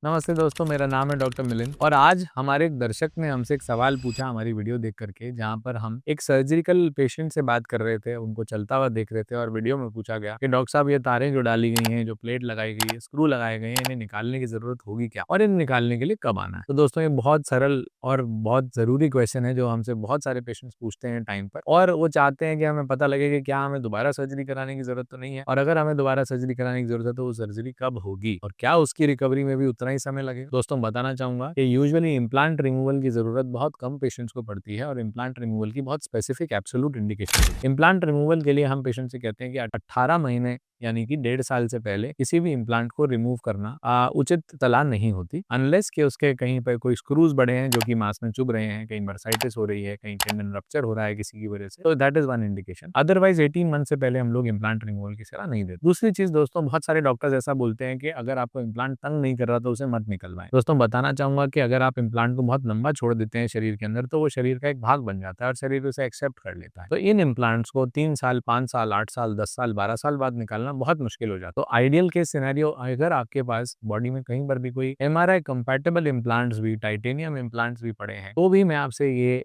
नमस्ते दोस्तों, मेरा नाम है डॉक्टर मिलिंद और आज हमारे एक दर्शक ने हमसे एक सवाल पूछा हमारी वीडियो देख करके, जहाँ पर हम एक सर्जिकल पेशेंट से बात कर रहे थे, उनको चलता हुआ देख रहे थे और वीडियो में पूछा गया कि डॉक्टर साहब ये तारें जो डाली गई हैं, जो प्लेट लगाई गई है, स्क्रू लगाए गए हैं, इन्हें निकालने की ज़रूरत होगी क्या? और इन्हें निकालने के लिए कब आना है? तो दोस्तों ये बहुत सरल और बहुत ज़रूरी क्वेश्चन है जो हमसे बहुत सारे पेशेंट्स पूछते हैं टाइम पर और वो चाहते हैं कि हमें पता लगे कि क्या हमें दोबारा सर्जरी कराने की ज़रूरत तो नहीं है और अगर हमें दोबारा सर्जरी कराने की ज़रूरत है तो वो सर्जरी कब होगी और क्या उसकी रिकवरी में भी उतना ही समय लगेगा? दोस्तों बताना चाहूँगा कि यूजुअली इम्प्लांट रिमूवल की ज़रूरत बहुत कम पेशेंट्स को पड़ती है और इम्प्लांट रिमूवल की बहुत स्पेसिफिक एब्सोल्यूट इंडिकेशन होती है। इम्प्लांट रिमूवल के लिए हम पेशेंट से कहते हैं कि 18 महीने यानी कि 1.5 साल से पहले किसी भी इम्प्लांट को रिमूव करना उचित सलाह नहीं होती अनलेस कि उसके कहीं पर कोई स्क्रूज बड़े हैं जो कि मांस में चुभ रहे हैं, कहीं बर्साइटिस हो रही है, कहीं टेंडन रप्चर हो रहा है किसी की वजह से, तो that is one indication. Otherwise 18 month से पहले हम लोग इम्प्लांट रिमूवल की सलाह नहीं देते। दूसरी चीज दोस्तों, बहुत सारे डॉक्टर्स ऐसा बोलते हैं कि अगर आपको इम्प्लांट तंग नहीं कर रहा तो उसे मत निकलवाएं। दोस्तों बताना चाहूंगा कि अगर आप इम्प्लांट को बहुत लंबा छोड़ देते हैं शरीर के अंदर तो वो शरीर का एक भाग बन जाता है और शरीर उसे एक्सेप्ट कर लेता है। तो इन इम्प्लांट्स को 3 साल, 5 साल, 8 साल, 10 साल, 12 साल बाद निकालना बहुत मुश्किल हो जाता है। तो आइडियल केस सिनेरियो, अगर आपके पास बॉडी में कहीं पर भी कोई एमआरआई कंपैटिबल इम्प्लांट्स भी, टाइटेनियम इम्प्लांट्स भी पड़े हैं, तो भी मैं आपसे ये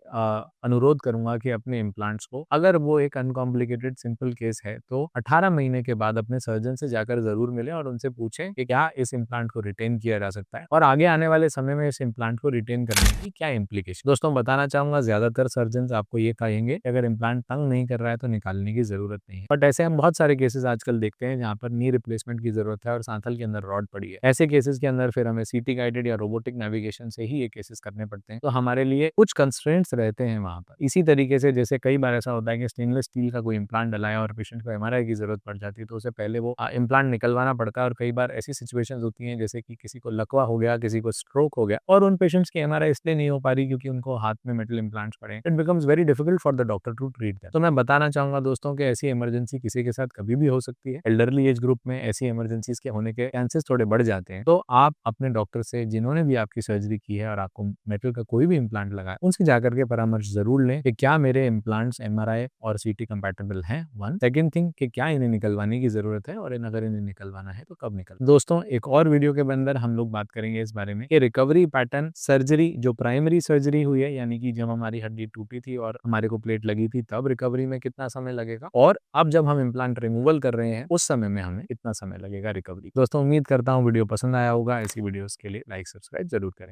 अनुरोध करूंगा कि अपने इम्प्लांट्स को, अगर वो एक अनकॉम्प्लिकेटेड सिंपल केस है, तो 18 महीने के बाद अपने सर्जन से जाकर जरूर मिलें और उनसे पूछें कि क्या इस इम्प्लांट को रिटेन किया जा सकता है और आगे आने वाले समय में इस इम्प्लांट को रिटेन करने की क्या इम्प्लीकेशन। दोस्तों बताना चाहूंगा, ज्यादातर सर्जन आपको ये कहेंगे कि अगर इम्प्लांट तंग नहीं कर रहा है तो निकालने की जरूरत नहीं है। बट ऐसे हम बहुत सारे केसेस आजकल देखते हैं जहाँ पर नी रिप्लेसमेंट की जरूरत है और सांथल के अंदर रॉड पड़ी है। ऐसे केसेस के अंदर फिर हमें सीटी गाइडेड या रोबोटिक नेविगेशन से ही ये केसेस करने पड़ते हैं। तो हमारे लिए कुछ कंस्ट्रेंट्स रहते हैं वहां पर। इसी तरीके से जैसे कई बार ऐसा होता है कि स्टेनलेस स्टील का कोई इम्प्लांट डलाया और पेशेंट को एमआरआई की जरूरत पड़ जाती है, तो उसे पहले वो इम्प्लांट निकलवाना पड़ता है और कई बार ऐसी सिचुएशंस होती हैं जैसे कि किसी को लकवा हो गया, किसी को स्ट्रोक हो गया और उन पेशेंट्स की एमआरआई इसलिए नहीं हो पा रही क्योंकि उनको हाथ में मेटल इम्प्लांट्स पड़े हैं। It becomes very difficult for the doctor to treat that. तो मैं बताना चाहूंगा दोस्तों कि ऐसी इमरजेंसी किसी के साथ कभी भी हो सकती है। एल्डरली एज ग्रुप में ऐसी इमरजेंसीज के होने के चांसेस थोड़े बढ़ जाते हैं। तो आप अपने डॉक्टर से, जिन्होंने भी आपकी सर्जरी की है और आपको मेटल का कोई भी इम्प्लांट लगा है, उनसे जाकर के परामर्श जरूर लें कि क्या मेरे इम्प्लांट्स एमआरआई और सीटी कंपैटिबल हैं। वन सेकंड थिंग कि क्या इन्हें निकलवाने की जरूरत है और अगर इन्हें निकलवाना है तो कब निकल। दोस्तों एक और वीडियो के अंदर हम लोग बात करेंगे इस बारे में कि रिकवरी पैटर्न, सर्जरी जो प्राइमरी सर्जरी हुई है यानी कि जब हमारी हड्डी टूटी थी और हमारे को प्लेट लगी थी, तब रिकवरी में कितना समय लगेगा और अब जब हम इम्प्लांट रिमूवल कर रहे हैं उस समय में हमें कितना समय लगेगा रिकवरी। दोस्तों उम्मीद करता हूँ वीडियो पसंद आया होगा। ऐसी वीडियोस के लिए लाइक सब्सक्राइब जरूर करें।